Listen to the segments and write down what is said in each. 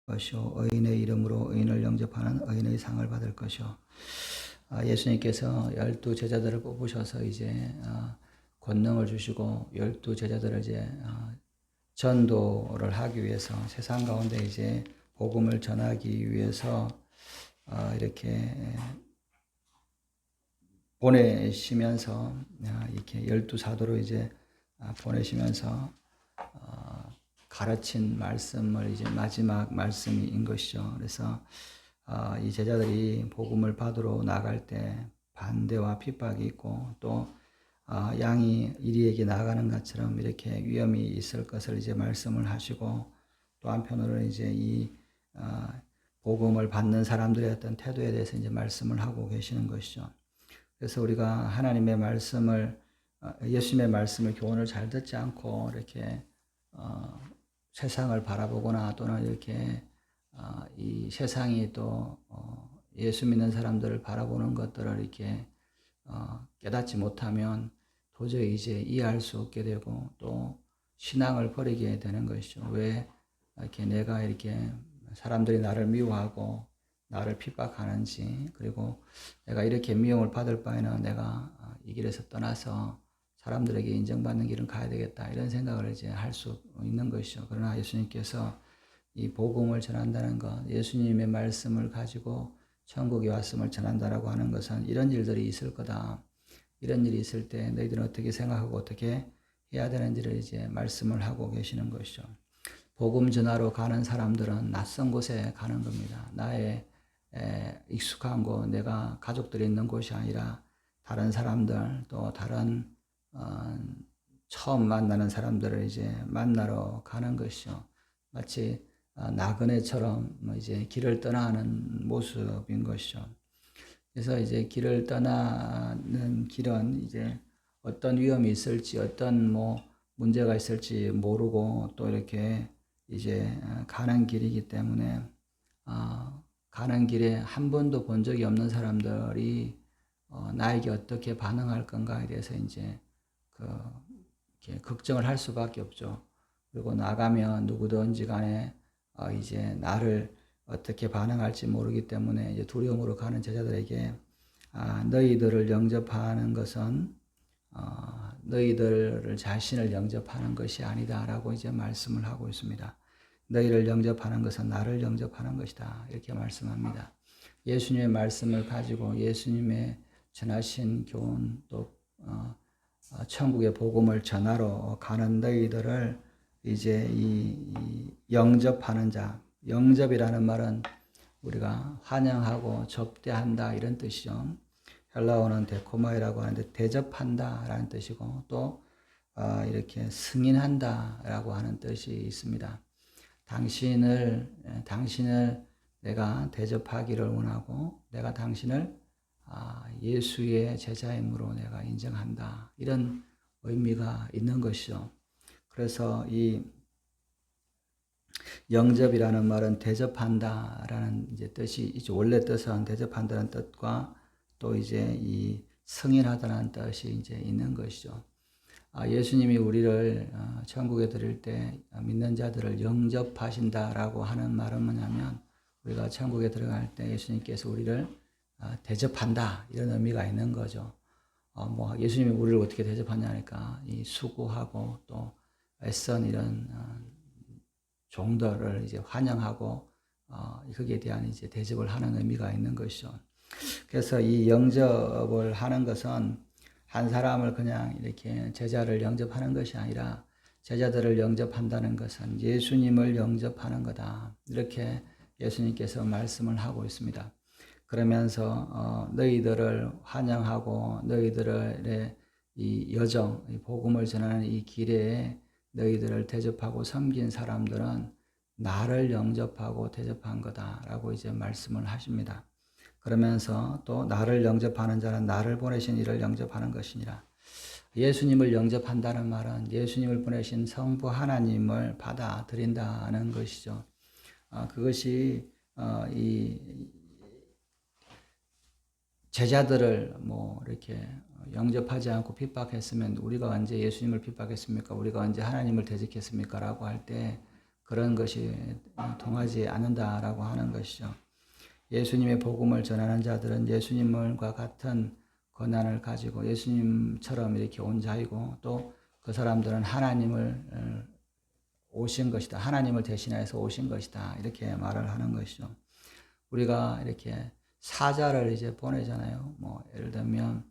것이요 의인의 이름으로 의인을 영접하는 의인의 상을 받을 것이요. 예수님께서 12 제자들을 뽑으셔서 이제 권능을 주시고 12 제자들을 이제 전도를 하기 위해서 세상 가운데 이제 복음을 전하기 위해서 이렇게 보내시면서 이렇게 12 사도로 이제 보내시면서 가르친 말씀을 이제 마지막 말씀인 것이죠. 그래서 이 제자들이 복음을 받으러 나갈 때 반대와 핍박이 있고 또 양이 이리에게 나가는 것처럼 이렇게 위험이 있을 것을 이제 말씀을 하시고 또 한편으로는 이제 이 복음을 받는 사람들의 어떤 태도에 대해서 이제 말씀을 하고 계시는 것이죠. 그래서 우리가 하나님의 말씀을 예수님의 말씀을 교훈을 잘 듣지 않고 이렇게 세상을 바라보거나 또는 이렇게 이 세상이 또 예수 믿는 사람들을 바라보는 것들을 이렇게 깨닫지 못하면 도저히 이제 이해할 수 없게 되고 또 신앙을 버리게 되는 것이죠. 왜 이렇게 내가 이렇게 사람들이 나를 미워하고 나를 핍박하는지, 그리고 내가 이렇게 미움을 받을 바에는 내가 이 길에서 떠나서 사람들에게 인정받는 길은 가야 되겠다, 이런 생각을 이제 할 수 있는 것이죠. 그러나 예수님께서 이 복음을 전한다는 것, 예수님의 말씀을 가지고 천국에 왔음을 전한다라고 하는 것은 이런 일들이 있을 거다. 이런 일이 있을 때 너희들은 어떻게 생각하고 어떻게 해야 되는지를 이제 말씀을 하고 계시는 것이죠. 복음 전하러 가는 사람들은 낯선 곳에 가는 겁니다. 나의 익숙한 곳, 내가 가족들이 있는 곳이 아니라 다른 사람들, 또 다른 처음 만나는 사람들을 이제 만나러 가는 것이죠. 마치 나그네처럼 이제 길을 떠나는 모습인 것이죠. 그래서 이제 길을 떠나는 길은 이제 어떤 위험이 있을지, 어떤 문제가 있을지 모르고 또 이렇게 이제 가는 길이기 때문에 가는 길에 한 번도 본 적이 없는 사람들이 나에게 어떻게 반응할 건가에 대해서 이제 이렇게 걱정을 할 수밖에 없죠. 그리고 나가면 누구든지 간에 이제 나를 어떻게 반응할지 모르기 때문에 이제 두려움으로 가는 제자들에게 너희들을 영접하는 것은 너희들 자신을 영접하는 것이 아니다라고 이제 말씀을 하고 있습니다. 너희를 영접하는 것은 나를 영접하는 것이다, 이렇게 말씀합니다. 예수님의 말씀을 가지고 예수님의 전하신 교훈, 또 천국의 복음을 전하러 가는 너희들을 이제 이 영접하는 자, 영접이라는 말은 우리가 환영하고 접대한다, 이런 뜻이죠. 헬라어는 데코마이라고 하는데 대접한다 라는 뜻이고 또 이렇게 승인한다 라고 하는 뜻이 있습니다. 당신을 내가 대접하기를 원하고 내가 당신을 예수의 제자임으로 내가 인정한다, 이런 의미가 있는 것이죠. 그래서 이 영접이라는 말은 대접한다라는 이제 뜻이 있죠. 원래 뜻은 대접한다는 뜻과 또 이제 이 승인하다는 뜻이 이제 있는 것이죠. 예수님이 우리를 천국에 드릴 때 믿는 자들을 영접하신다라고 하는 말은 뭐냐면 우리가 천국에 들어갈 때 예수님께서 우리를 대접한다, 이런 의미가 있는 거죠. 예수님이 우리를 어떻게 대접하냐니까 이 수고하고 또 애써 이런 종들을 이제 환영하고 거기에 대한 이제 대접을 하는 의미가 있는 것이죠. 그래서 이 영접을 하는 것은 한 사람을 그냥 이렇게 제자를 영접하는 것이 아니라 제자들을 영접한다는 것은 예수님을 영접하는 거다, 이렇게 예수님께서 말씀을 하고 있습니다. 그러면서 너희들을 환영하고 너희들의 이 여정, 이 복음을 전하는 이 길에 너희들을 대접하고 섬긴 사람들은 나를 영접하고 대접한 거다라고 이제 말씀을 하십니다. 그러면서 또 나를 영접하는 자는 나를 보내신 이를 영접하는 것이니라. 예수님을 영접한다는 말은 예수님을 보내신 성부 하나님을 받아들인다는 것이죠. 그것이 이 제자들을 이렇게 영접하지 않고 핍박했으면 우리가 언제 예수님을 핍박했습니까? 우리가 언제 하나님을 대적했습니까? 라고 할 때 그런 것이 통하지 않는다라고 하는 것이죠. 예수님의 복음을 전하는 자들은 예수님과 같은 권한을 가지고 예수님처럼 이렇게 온 자이고, 또 그 사람들은 하나님을 오신 것이다. 하나님을 대신해서 오신 것이다. 이렇게 말을 하는 것이죠. 우리가 이렇게 사자를 이제 보내잖아요. 뭐 예를 들면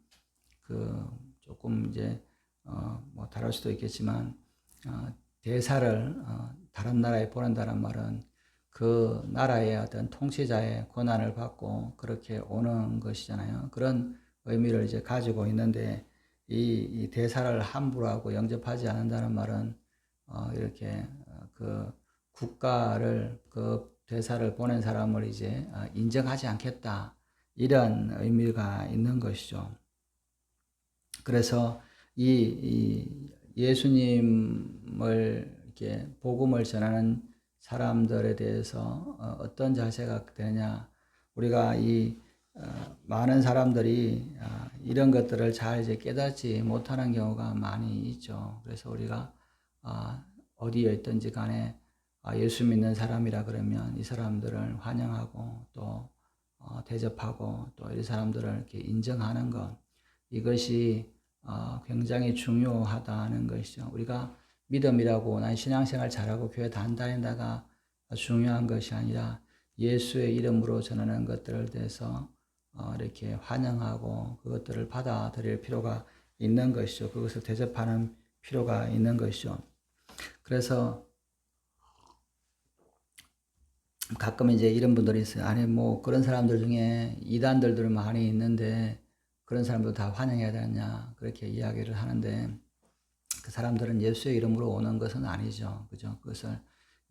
조금 이제 뭐 다를 수도 있겠지만 대사를 다른 나라에 보낸다는 말은 그 나라의 어떤 통치자의 권한을 받고 그렇게 오는 것이잖아요. 그런 의미를 이제 가지고 있는데, 이 대사를 함부로 하고 영접하지 않는다는 말은 이렇게 그 국가를, 그 대사를 보낸 사람을 이제 인정하지 않겠다, 이런 의미가 있는 것이죠. 그래서 이 예수님을 이렇게 복음을 전하는 사람들에 대해서 어떤 자세가 되느냐, 우리가 많은 사람들이 이런 것들을 잘 이제 깨닫지 못하는 경우가 많이 있죠. 그래서 우리가 어디에 있든지 간에 예수 믿는 사람이라 그러면 이 사람들을 환영하고 또 대접하고 또 이 사람들을 이렇게 인정하는 것, 이것이 굉장히 중요하다는 것이죠. 우리가 믿음이라고 난 신앙생활 잘하고 교회 다닌다가 중요한 것이 아니라 예수의 이름으로 전하는 것들을 대해서 이렇게 환영하고 그것들을 받아들일 필요가 있는 것이죠. 그것을 대접하는 필요가 있는 것이죠. 그래서 가끔 이제 이런 분들이 있어요. 아니 뭐 그런 사람들 중에 이단들도 많이 있는데 그런 사람들 다 환영해야 되느냐, 그렇게 이야기를 하는데, 그 사람들은 예수의 이름으로 오는 것은 아니죠. 그죠? 그것을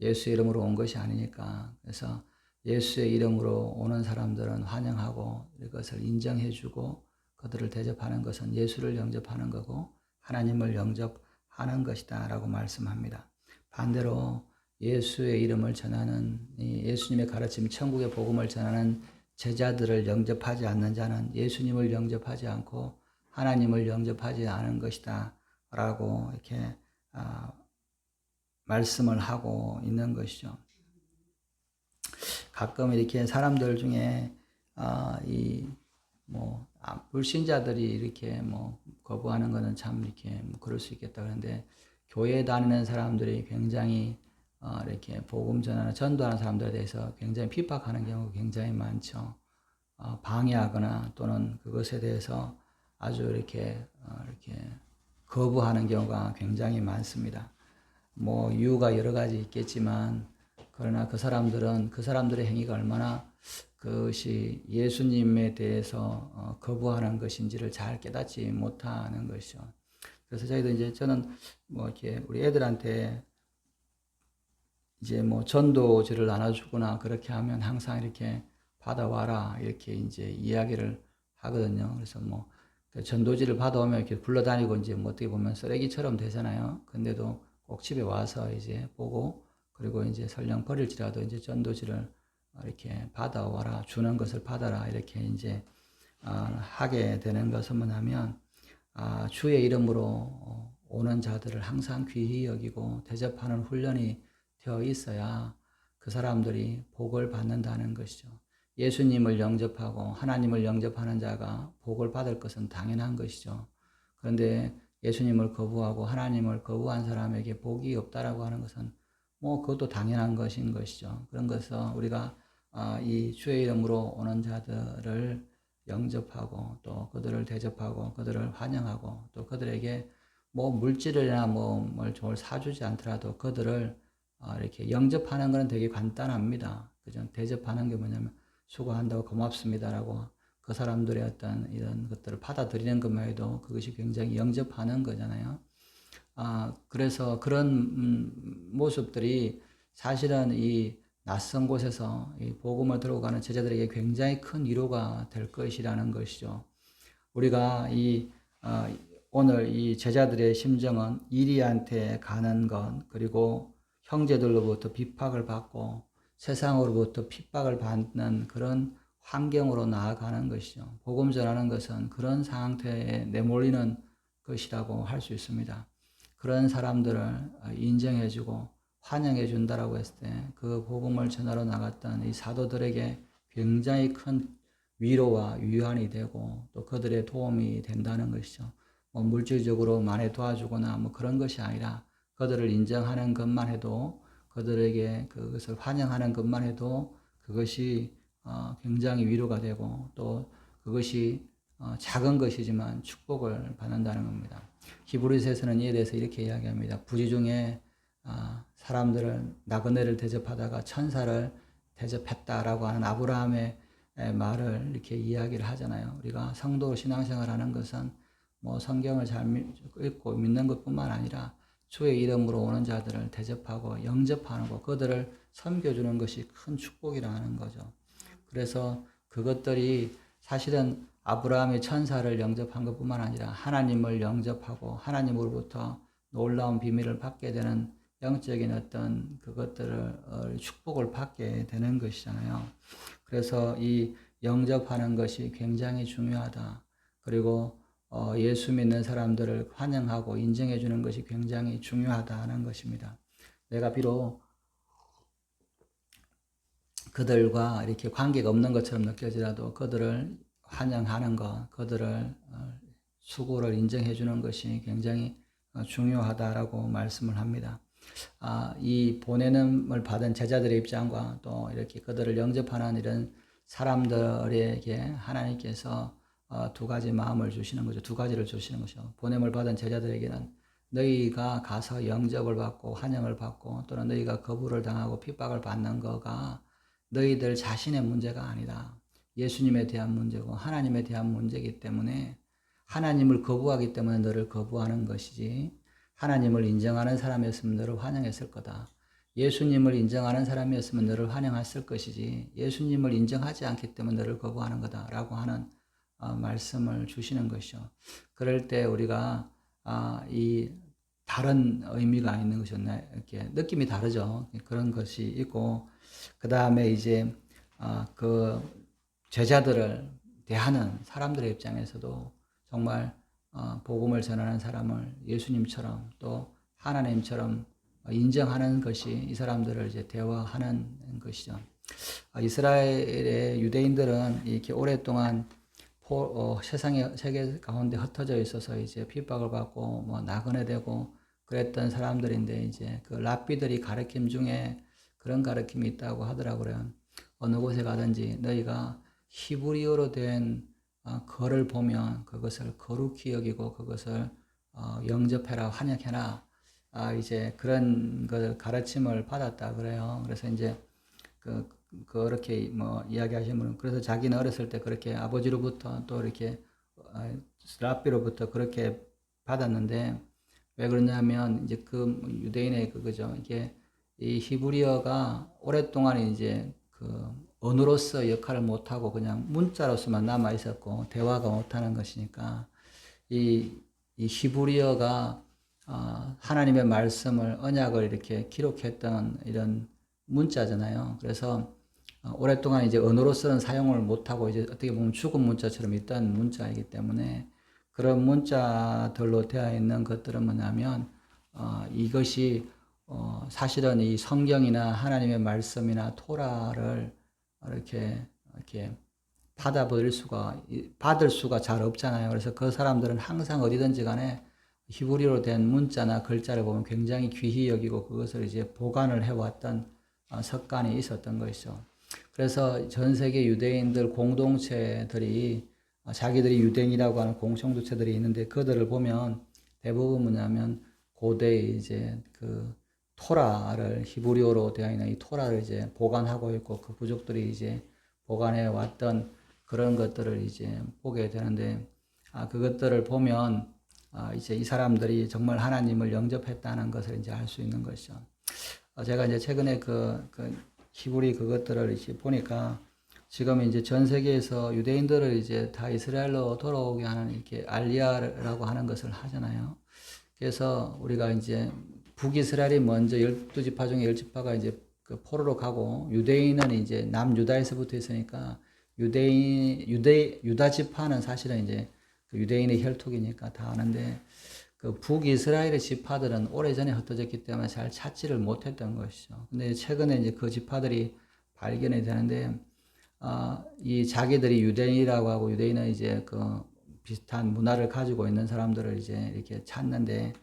예수의 이름으로 온 것이 아니니까. 그래서 예수의 이름으로 오는 사람들은 환영하고 이것을 인정해주고 그들을 대접하는 것은 예수를 영접하는 거고 하나님을 영접하는 것이다 라고 말씀합니다. 반대로 예수의 이름을 전하는, 예수님의 가르침, 천국의 복음을 전하는 제자들을 영접하지 않는 자는 예수님을 영접하지 않고 하나님을 영접하지 않은 것이다 라고 이렇게 말씀을 하고 있는 것이죠. 가끔 이렇게 사람들 중에 불신자들이 이렇게 뭐 거부하는 것은 참 이렇게 그럴 수 있겠다 그런데, 교회 다니는 사람들이 굉장히 이렇게 복음 전하는, 전도하는 사람들에 대해서 굉장히 핍박하는 경우가 굉장히 많죠. 방해하거나 또는 그것에 대해서 아주 이렇게 거부하는 경우가 굉장히 많습니다. 뭐 이유가 여러 가지 있겠지만, 그러나 그 사람들은 그 사람들의 행위가 얼마나 그것이 예수님에 대해서 거부하는 것인지를 잘 깨닫지 못하는 것이죠. 그래서 저는 뭐 이렇게 우리 애들한테 이제 뭐 전도지를 나눠주거나 그렇게 하면 항상 이렇게 받아와라 이렇게 이제 이야기를 하거든요. 그래서 뭐 전도지를 받아오면 이렇게 굴러다니고 이제 뭐 어떻게 보면 쓰레기처럼 되잖아요. 근데도 꼭 집에 와서 이제 보고, 그리고 이제 설령 버릴지라도 이제 전도지를 이렇게 받아와라, 주는 것을 받아라 이렇게 이제 하게 되는 것은 뭐냐면, 주의 이름으로 오는 자들을 항상 귀히 여기고 대접하는 훈련이 되어 있어야 그 사람들이 복을 받는다는 것이죠. 예수님을 영접하고 하나님을 영접하는 자가 복을 받을 것은 당연한 것이죠. 그런데 예수님을 거부하고 하나님을 거부한 사람에게 복이 없다라고 하는 것은 뭐 그것도 당연한 것인 것이죠. 그런 것은 우리가 이 주의 이름으로 오는 자들을 영접하고 또 그들을 대접하고 그들을 환영하고 또 그들에게 뭐 물질이나 뭘 사주지 않더라도 그들을 이렇게 영접하는 것은 되게 간단합니다. 그죠? 대접하는 게 뭐냐면 수고한다고 고맙습니다라고 그 사람들의 어떤 이런 것들을 받아들이는 것만 해도 그것이 굉장히 영접하는 거잖아요. 그래서 그런 모습들이 사실은 이 낯선 곳에서 이 복음을 들고 가는 제자들에게 굉장히 큰 위로가 될 것이라는 것이죠. 우리가 오늘 이 제자들의 심정은 이리한테 가는 것, 그리고 형제들로부터 비박을 받고 세상으로부터 핍박을 받는 그런 환경으로 나아가는 것이죠. 복음 전하는 것은 그런 상태에 내몰리는 것이라고 할 수 있습니다. 그런 사람들을 인정해주고 환영해 준다라고 했을 때 그 복음을 전하러 나갔던 이 사도들에게 굉장히 큰 위로와 위안이 되고 또 그들의 도움이 된다는 것이죠. 뭐 물질적으로 많이 도와주거나 뭐 그런 것이 아니라 그들을 인정하는 것만 해도 그들에게 그것을 환영하는 것만 해도 그것이 굉장히 위로가 되고 또 그것이 작은 것이지만 축복을 받는다는 겁니다. 히브리서에서는 이에 대해서 이렇게 이야기합니다. 부지 중에 사람들을 나그네를 대접하다가 천사를 대접했다라고 하는 아브라함의 말을 이렇게 이야기를 하잖아요. 우리가 성도로 신앙생활하는 것은 뭐 성경을 잘 읽고 믿는 것뿐만 아니라 주의 이름으로 오는 자들을 대접하고 영접하는 것, 그들을 섬겨주는 것이 큰 축복이라는 거죠. 그래서 그것들이 사실은 아브라함이 천사를 영접한 것뿐만 아니라 하나님을 영접하고 하나님으로부터 놀라운 비밀을 받게 되는 영적인 어떤 그것들을 축복을 받게 되는 것이잖아요. 그래서 이 영접하는 것이 굉장히 중요하다. 그리고 예수 믿는 사람들을 환영하고 인정해 주는 것이 굉장히 중요하다는 것입니다. 내가 비록 그들과 이렇게 관계가 없는 것처럼 느껴지라도 그들을 환영하는 것, 그들을 수고를 인정해 주는 것이 굉장히 중요하다라고 말씀을 합니다. 이 보내음을 받은 제자들의 입장과 또 이렇게 그들을 영접하는 이런 사람들에게 하나님께서 두 가지 마음을 주시는 거죠. 두 가지를 주시는 것이죠. 보냄을 받은 제자들에게는 너희가 가서 영접을 받고 환영을 받고 또는 너희가 거부를 당하고 핍박을 받는 거가 너희들 자신의 문제가 아니다. 예수님에 대한 문제고 하나님에 대한 문제이기 때문에 하나님을 거부하기 때문에 너를 거부하는 것이지 하나님을 인정하는 사람이었으면 너를 환영했을 거다. 예수님을 인정하는 사람이었으면 너를 환영했을 것이지 예수님을 인정하지 않기 때문에 너를 거부하는 거다라고 하는 말씀을 주시는 것이죠. 그럴 때 우리가 이 다른 의미가 있는 것이었나 이렇게 느낌이 다르죠. 그런 것이 있고 그 다음에 이제 그 제자들을 대하는 사람들의 입장에서도 정말 복음을 전하는 사람을 예수님처럼 또 하나님처럼 인정하는 것이 이 사람들을 이제 대화하는 것이죠. 이스라엘의 유대인들은 이렇게 오랫동안 세상의 세계 가운데 흩어져 있어서 이제 핍박을 받고 뭐 나그네되고 그랬던 사람들인데 이제 그 랍비들이 가르침 중에 그런 가르침이 있다고 하더라고요. 어느 곳에 가든지 너희가 히브리어로 된 글을 보면 그것을 거룩히 여기고 그것을 영접해라 환영해라 이제 그런 그 가르침을 받았다 그래요. 그래서 이제 그렇게 뭐 이야기하시는 분은 그래서 자기는 어렸을 때 그렇게 아버지로부터 또 이렇게 랍비로부터 그렇게 받았는데 왜 그러냐면 이제 그 유대인의 그거죠. 이게 이 히브리어가 오랫동안 이제 그 언어로서 역할을 못하고 그냥 문자로서만 남아 있었고 대화가 못하는 것이니까 이 히브리어가 하나님의 말씀을 언약을 이렇게 기록했던 이런 문자잖아요. 그래서 오랫동안 이제 언어로서는 사용을 못하고 이제 어떻게 보면 죽은 문자처럼 있던 문자이기 때문에 그런 문자들로 되어 있는 것들은 뭐냐면 이것이 사실은 이 성경이나 하나님의 말씀이나 토라를 이렇게 받을 수가 잘 없잖아요. 그래서 그 사람들은 항상 어디든지 간에 히브리어로 된 문자나 글자를 보면 굉장히 귀히 여기고 그것을 이제 보관을 해왔던 습관이 있었던 것이죠. 그래서 전 세계 유대인들 공동체들이 자기들이 유대인이라고 하는 공동체들이 있는데 그들을 보면 대부분 뭐냐면 고대 이제 그 토라를 히브리어로 되어 있는 이 토라를 이제 보관하고 있고 그 부족들이 이제 보관해 왔던 그런 것들을 이제 보게 되는데 그것들을 보면 이제 이 사람들이 정말 하나님을 영접했다는 것을 이제 알 수 있는 것이죠. 제가 이제 최근에 그 히브리 그것들을 이제 보니까 지금 이제 전 세계에서 유대인들을 이제 다 이스라엘로 돌아오게 하는 이렇게 알리야라고 하는 것을 하잖아요. 그래서 우리가 이제 북이스라엘이 먼저 12지파 중에 10지파가 이제 그 포로로 가고 유대인은 이제 남유다에서부터 있으니까 유다 지파는 사실은 이제 그 유대인의 혈통이니까 다 아는데 그 그 북이스라엘의 지파들은 오래전에 흩어졌기 때문에 잘 찾지를 못했던 것이죠. 근데 최근에 이제 그 지파들이 발견이 되는데, 이 자기들이 유대인이라고 하고 유대인은 이제 그 비슷한 문화를 가지고 있는 사람들을 이제 이렇게 찾는데,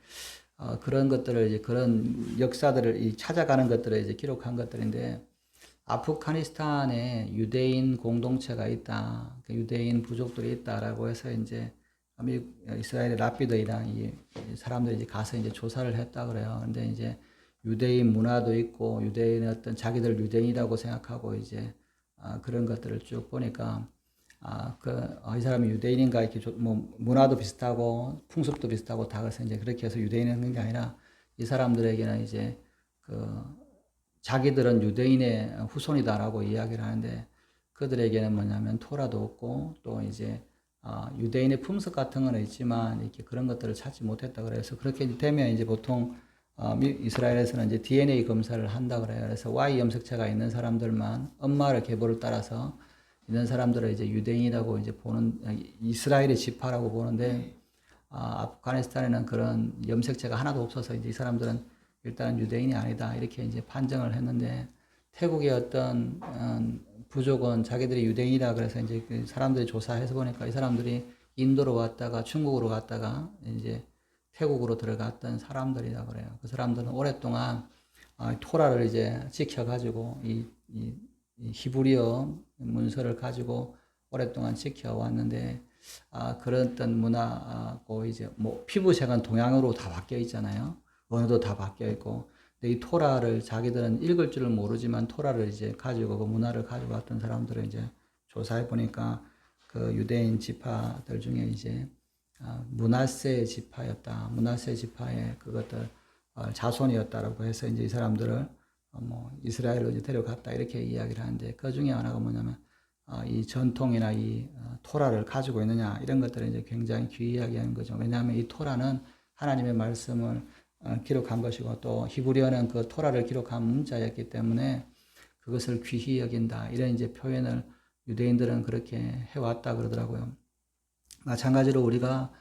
그런 것들을 이제 그런 역사들을 찾아가는 것들을 이제 기록한 것들인데, 아프가니스탄에 유대인 공동체가 있다, 유대인 부족들이 있다라고 해서 이제 미국, 이스라엘의 라피드이랑 이 사람들이 이제 가서 이제 조사를 했다 그래요. 근데 이제 유대인 문화도 있고 유대인의 어떤 자기들 유대인이라고 생각하고 이제 그런 것들을 쭉 보니까 이 사람이 유대인인가 이렇게 뭐 문화도 비슷하고 풍습도 비슷하고 다 그래서 이제 그렇게 해서 유대인인 게 아니라 이 사람들에게는 이제 그 자기들은 유대인의 후손이다라고 이야기를 하는데 그들에게는 뭐냐면 토라도 없고 또 이제 유대인의 품석 같은 건 있지만 이렇게 그런 것들을 찾지 못했다 그래서 그렇게 되면 이제 보통 이스라엘에서는 이제 DNA 검사를 한다 그래요. 그래서 Y 염색체가 있는 사람들만 엄마를 계보를 따라서 있는 사람들을 이제 유대인이라고 이제 보는 이스라엘의 지파라고 보는데 아프가니스탄에는 그런 염색체가 하나도 없어서 이제 이 사람들은 일단은 유대인이 아니다 이렇게 이제 판정을 했는데 태국의 어떤 부족은 자기들이 유대인이다 그래서 이제 그 사람들이 조사해서 보니까 이 사람들이 인도로 왔다가 중국으로 갔다가 이제 태국으로 들어갔던 사람들이다 그래요. 그 사람들은 오랫동안 토라를 이제 지켜가지고 이 히브리어 문서를 가지고 오랫동안 지켜왔는데 그런 어떤 문화고 이제 뭐 피부색은 동양으로 다 바뀌어 있잖아요. 언어도 다 바뀌어 있고. 근데 이 토라를 자기들은 읽을 줄을 모르지만 토라를 이제 가지고 그 문화를 가지고 왔던 사람들을 이제 조사해 보니까 그 유대인 지파들 중에 이제 므낫세 지파였다. 므낫세 지파의 그것들 자손이었다라고 해서 이제 이 사람들을 뭐 이스라엘로 이제 데려갔다 이렇게 이야기를 하는데 그 중에 하나가 뭐냐면 이 전통이나 이 토라를 가지고 있느냐 이런 것들을 이제 굉장히 귀하게 하는 거죠. 왜냐하면 이 토라는 하나님의 말씀을 기록한 것이고 또 히브리어는 그 토라를 기록한 문자였기 때문에 그것을 귀히 여긴다 이런 이제 표현을 유대인들은 그렇게 해왔다 그러더라고요. 마찬가지로 우리가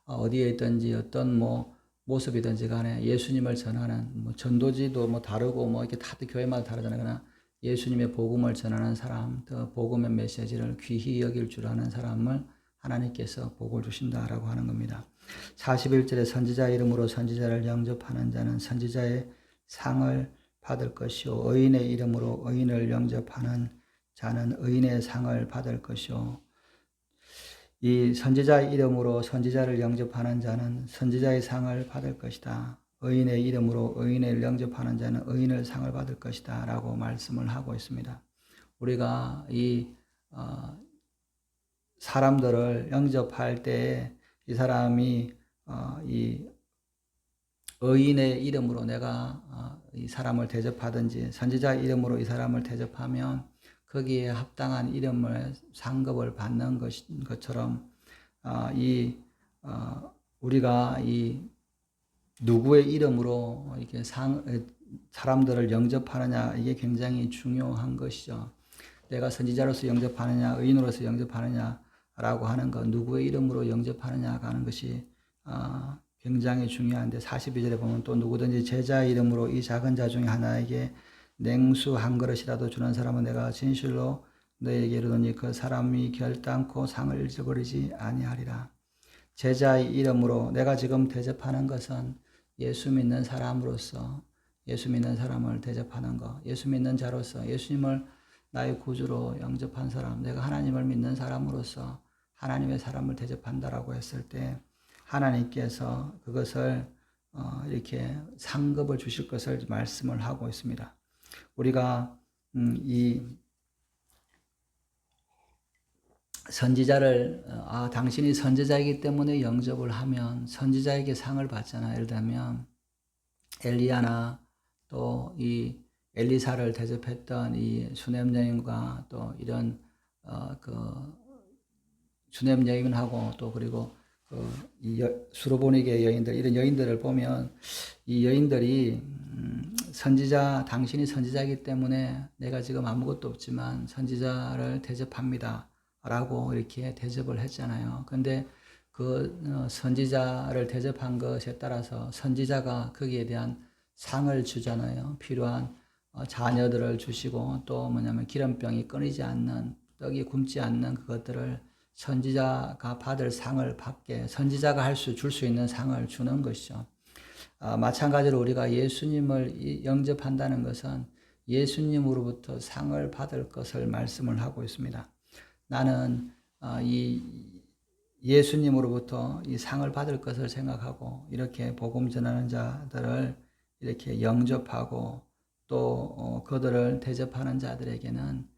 어디에 있든지 어떤 뭐 모습이든지 간에 예수님을 전하는 뭐 전도지도 뭐 다르고 뭐 이렇게 다들 교회마다 다르잖아요. 그러나 예수님의 복음을 전하는 사람, 또 복음의 메시지를 귀히 여길 줄 아는 사람을 하나님께서 복을 주신다라고 하는 겁니다. 41절에 선지자 이름으로 선지자를 영접하는 자는 선지자의 상을 받을 것이요 의인의 이름으로 의인을 영접하는 자는 의인의 상을 받을 것이요 이 선지자 이름으로 선지자를 영접하는 자는 선지자의 상을 받을 것이다. 의인의 이름으로 의인을 영접하는 자는 의인의 상을 받을 것이다 라고 말씀을 하고 있습니다. 우리가 이 사람들을 영접할 때 이 사람이 이 의인의 이름으로 내가 이 사람을 대접하든지 선지자 이름으로 이 사람을 대접하면 거기에 합당한 이름을 상급을 받는 것처럼 우리가 이 누구의 이름으로 이렇게 사람들을 영접하느냐 이게 굉장히 중요한 것이죠. 내가 선지자로서 영접하느냐 의인으로서 영접하느냐라고 하는 것 누구의 이름으로 영접하느냐가 하는 것이 굉장히 중요한데 42절에 보면 또 누구든지 제자 이름으로 이 작은 자 중에 하나에게 냉수 한 그릇이라도 주는 사람은 내가 진실로 너에게 이르노니 그 사람이 결단코 상을 잊어버리지 아니하리라. 제자의 이름으로 내가 지금 대접하는 것은 예수 믿는 사람으로서 예수 믿는 사람을 대접하는 것, 예수 믿는 자로서 예수님을 나의 구주로 영접한 사람, 내가 하나님을 믿는 사람으로서 하나님의 사람을 대접한다라고 했을 때 하나님께서 그것을 이렇게 상급을 주실 것을 말씀을 하고 있습니다. 우리가 이 선지자를 당신이 선지자이기 때문에 영접을 하면 선지자에게 상을 받잖아요. 예를 들면 엘리야나 또 이 엘리사를 대접했던 이 수넴 여인과 또 이런 그 수넴 여인하고 또 그리고 이 수로보니게 여인들 이런 여인들을 보면 이 여인들이 선지자 당신이 선지자이기 때문에 내가 지금 아무것도 없지만 선지자를 대접합니다 라고 이렇게 대접을 했잖아요. 근데 선지자를 대접한 것에 따라서 선지자가 거기에 대한 상을 주잖아요. 필요한 자녀들을 주시고 또 뭐냐면 기름병이 끊이지 않는 떡이 굶지 않는 그것들을 선지자가 받을 상을 받게 선지자가 줄 수 있는 상을 주는 것이죠. 마찬가지로 우리가 예수님을 영접한다는 것은 예수님으로부터 상을 받을 것을 말씀을 하고 있습니다. 나는 이 예수님으로부터 이 상을 받을 것을 생각하고 이렇게 복음 전하는 자들을 이렇게 영접하고 또 그들을 대접하는 자들에게는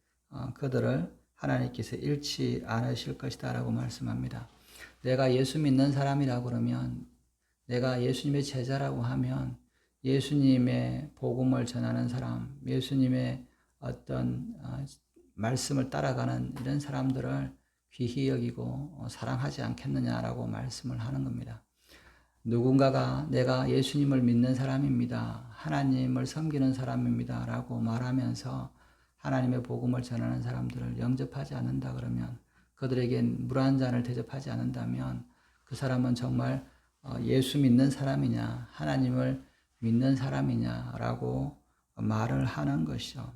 그들을 하나님께서 잃지 않으실 것이다 라고 말씀합니다. 내가 예수 믿는 사람이라고 그러면 내가 예수님의 제자라고 하면 예수님의 복음을 전하는 사람, 예수님의 어떤 말씀을 따라가는 이런 사람들을 귀히 여기고 사랑하지 않겠느냐라고 말씀을 하는 겁니다. 누군가가 내가 예수님을 믿는 사람입니다. 하나님을 섬기는 사람입니다. 라고 말하면서 하나님의 복음을 전하는 사람들을 영접하지 않는다 그러면 그들에게 물 한 잔을 대접하지 않는다면 그 사람은 정말 예수 믿는 사람이냐 하나님을 믿는 사람이냐라고 말을 하는 것이죠.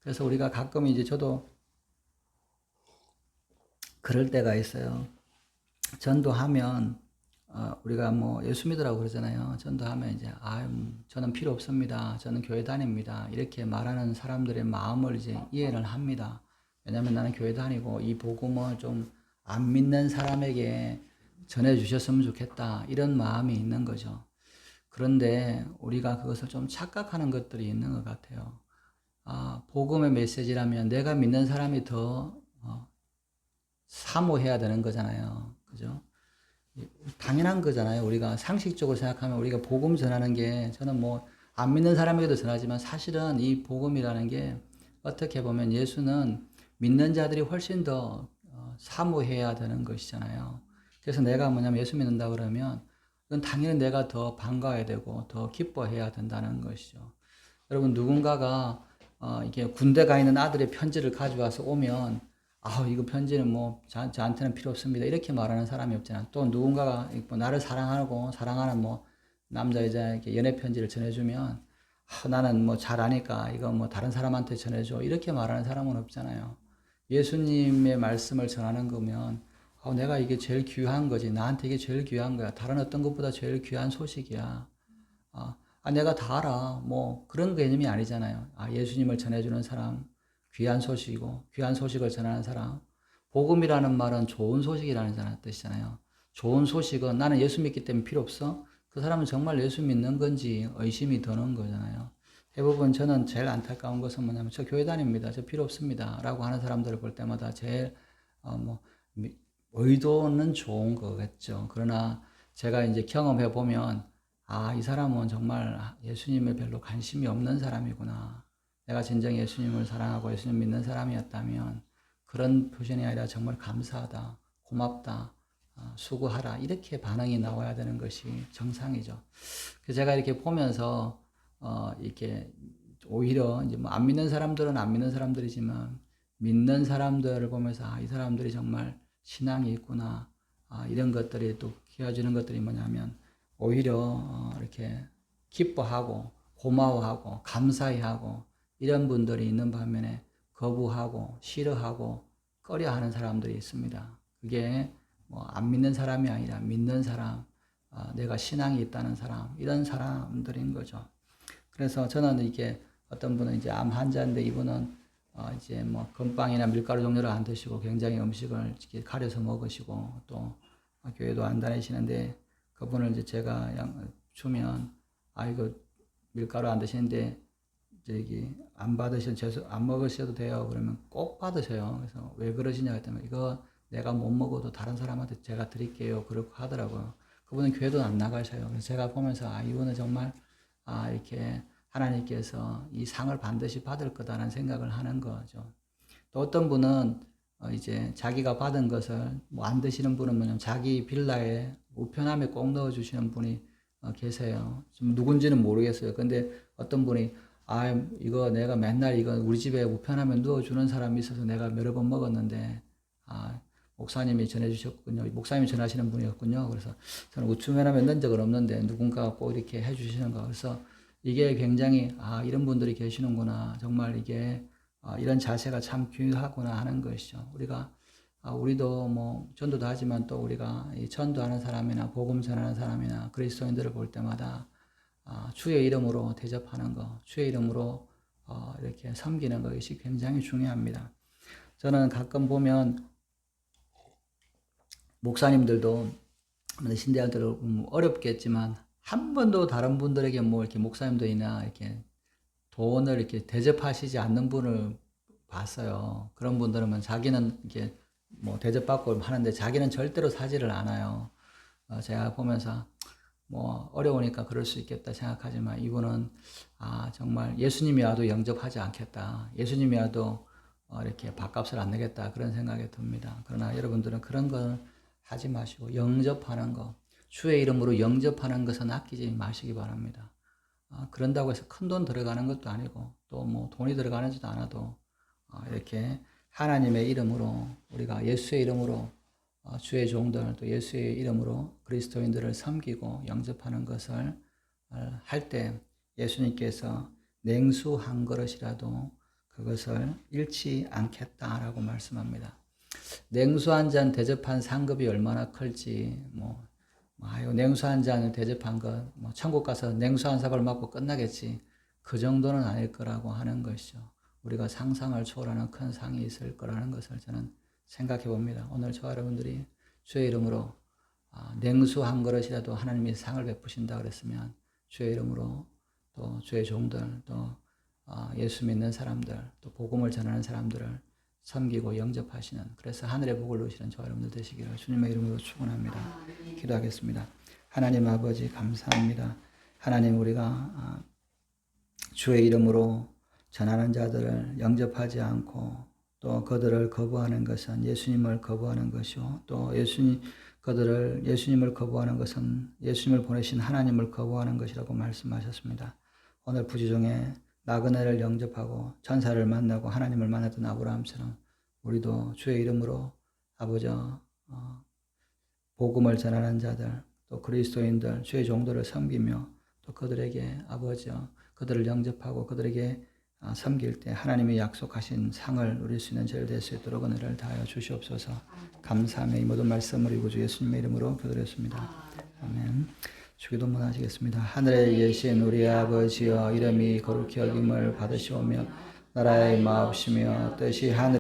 그래서 우리가 가끔 이제 저도 그럴 때가 있어요. 전도하면 우리가 뭐 예수 믿으라고 그러잖아요. 전도하면 이제 저는 필요 없습니다. 저는 교회 다닙니다. 이렇게 말하는 사람들의 마음을 이제 이해를 합니다. 왜냐하면 나는 교회 다니고 이 복음을 좀 안 믿는 사람에게 전해 주셨으면 좋겠다. 이런 마음이 있는 거죠. 그런데 우리가 그것을 좀 착각하는 것들이 있는 것 같아요. 복음의 메시지라면 내가 믿는 사람이 더 사모해야 되는 거잖아요. 그죠? 당연한 거잖아요. 우리가 상식적으로 생각하면 우리가 복음 전하는 게 저는 뭐 안 믿는 사람에게도 전하지만 사실은 이 복음이라는 게 어떻게 보면 예수는 믿는 자들이 훨씬 더 사모해야 되는 것이잖아요. 그래서 내가 뭐냐면 예수 믿는다 그러면 그건 당연히 내가 더 반가워야 되고 더 기뻐해야 된다는 것이죠. 여러분 누군가가 이게 군대 가 있는 아들의 편지를 가져와서 오면 이거 편지는 뭐 저한테는 필요 없습니다. 이렇게 말하는 사람이 없잖아. 또 누군가가 뭐 나를 사랑하는 뭐 남자 여자에게 연애 편지를 전해주면 나는 뭐 잘 아니까 이거 뭐 다른 사람한테 전해줘. 이렇게 말하는 사람은 없잖아요. 예수님의 말씀을 전하는 거면 내가 이게 제일 귀한 거지. 나한테 이게 제일 귀한 거야. 다른 어떤 것보다 제일 귀한 소식이야. 내가 다 알아. 뭐 그런 개념이 아니잖아요. 예수님을 전해주는 사람, 귀한 소식이고 귀한 소식을 전하는 사람. 복음이라는 말은 좋은 소식이라는 뜻이잖아요. 좋은 소식은 나는 예수 믿기 때문에 필요 없어? 그 사람은 정말 예수 믿는 건지 의심이 드는 거잖아요. 대부분 저는 제일 안타까운 것은 뭐냐면 저 교회 다닙니다. 저 필요 없습니다. 라고 하는 사람들을 볼 때마다 제일 의도는 좋은 거겠죠. 그러나 제가 이제 경험해 보면 이 사람은 정말 예수님에 별로 관심이 없는 사람이구나. 내가 진정 예수님을 사랑하고 예수님 믿는 사람이었다면 그런 표현이 아니라 정말 감사하다, 고맙다, 수고하라 이렇게 반응이 나와야 되는 것이 정상이죠. 그래서 제가 이렇게 보면서 이렇게 오히려 이제 뭐 안 믿는 사람들은 안 믿는 사람들이지만 믿는 사람들을 보면서 이 사람들이 정말 신앙이 있구나. 이런 것들이 또 키워주는 것들이 뭐냐면 오히려 이렇게 기뻐하고 고마워하고 감사해하고 이런 분들이 있는 반면에 거부하고 싫어하고 꺼려하는 사람들이 있습니다. 그게 뭐 안 믿는 사람이 아니라 믿는 사람, 내가 신앙이 있다는 사람 이런 사람들인 거죠. 그래서 저는 이게 어떤 분은 이제 암 환자인데 이분은 이제 뭐 건빵이나 밀가루 종류를 안 드시고 굉장히 음식을 이렇게 가려서 먹으시고 또 교회도 안 다니시는데 그분을 이제 제가 주면 이거 밀가루 안 드시는데 안 먹으셔도 돼요. 그러면 꼭 받으셔요. 그래서 왜 그러시냐 했더니 이거 내가 못 먹어도 다른 사람한테 제가 드릴게요. 그렇게 하더라고요. 그분은 교회도 안 나가셔요. 그래서 제가 보면서 이분은 정말 이렇게 하나님께서 이 상을 반드시 받을 거다라는 생각을 하는 거죠. 또 어떤 분은 이제 자기가 받은 것을 뭐 안 드시는 분은 뭐냐면 자기 빌라에 우편함에 꼭 넣어주시는 분이 계세요. 좀 누군지는 모르겠어요. 근데 어떤 분이 이거 내가 맨날 이거 우리 집에 우편함에 넣어주는 사람이 있어서 내가 여러 번 먹었는데 목사님이 전해주셨군요. 목사님이 전하시는 분이었군요. 그래서 저는 우쭈메나 만난 적은 없는데 누군가가 꼭 이렇게 해주시는 거. 그래서 이게 굉장히 이런 분들이 계시는구나. 정말 이게 이런 자세가 참 귀하구나 하는 것이죠. 우리도 뭐 전도도 하지만 또 우리가 이 전도하는 사람이나 복음 전하는 사람이나 그리스도인들을 볼 때마다 주의 이름으로 대접하는 거, 주의 이름으로 이렇게 섬기는 것이 굉장히 중요합니다. 저는 가끔 보면 목사님들도 신대한들 어렵겠지만 한 번도 다른 분들에게 뭐 이렇게 목사님들이나 이렇게 돈을 이렇게 대접하시지 않는 분을 봤어요. 그런 분들은 자기는 이렇게 뭐 대접받고 하는데 자기는 절대로 사지를 않아요. 제가 보면서 뭐 어려우니까 그럴 수 있겠다 생각하지만 이분은 정말 예수님이 와도 영접하지 않겠다. 예수님이 와도 이렇게 밥값을 안 내겠다 그런 생각이 듭니다. 그러나 여러분들은 그런 걸 하지 마시고 영접하는 거, 주의 이름으로 영접하는 것은 아끼지 마시기 바랍니다. 그런다고 해서 큰 돈 들어가는 것도 아니고 또 뭐 돈이 들어가는지도 않아도 이렇게 하나님의 이름으로 우리가 예수의 이름으로 주의 종들 또 예수의 이름으로 그리스도인들을 섬기고 영접하는 것을 할 때 예수님께서 냉수 한 그릇이라도 그것을 잃지 않겠다라고 말씀합니다. 냉수 한 잔 대접한 상급이 얼마나 클지 냉수 한 잔을 대접한 것 천국 가서 냉수 한 사발 맞고 끝나겠지 그 정도는 아닐 거라고 하는 것이죠. 우리가 상상을 초월하는 큰 상이 있을 거라는 것을 저는 생각해 봅니다. 오늘 저와 여러분들이 주의 이름으로 냉수 한 그릇이라도 하나님이 상을 베푸신다 그랬으면 주의 이름으로 또 주의 종들 또 예수 믿는 사람들 또 복음을 전하는 사람들을 섬기고 영접하시는 그래서 하늘의 복을 누리시는 저와 여러분들 되시기를 주님의 이름으로 축원합니다. 기도하겠습니다. 하나님 아버지 감사합니다. 하나님 우리가 주의 이름으로 전하는 자들을 영접하지 않고 또 그들을 거부하는 것은 예수님을 거부하는 것이요 또 예수님을 거부하는 것은 예수님을 보내신 하나님을 거부하는 것이라고 말씀하셨습니다. 오늘 부지중에 나그네를 영접하고 천사를 만나고 하나님을 만났던 아브라함처럼 우리도 주의 이름으로 아버지 복음을 전하는 자들 또 그리스도인들 주의 종들을 섬기며 또 그들에게 아버지 그들을 영접하고 그들에게 섬길 때 하나님이 약속하신 상을 누릴 수 있는 저희들 될 수 있도록 은혜를 다하여 주시옵소서. 감사하며 이 모든 말씀을 우리 구주 예수님의 이름으로 기도드렸습니다. 아멘. 주기도문 하시겠습니다. 하늘에 계신 우리 아버지여 이름이 거룩히 여김을 받으시오며 나라의 마옵시며 뜻이 하늘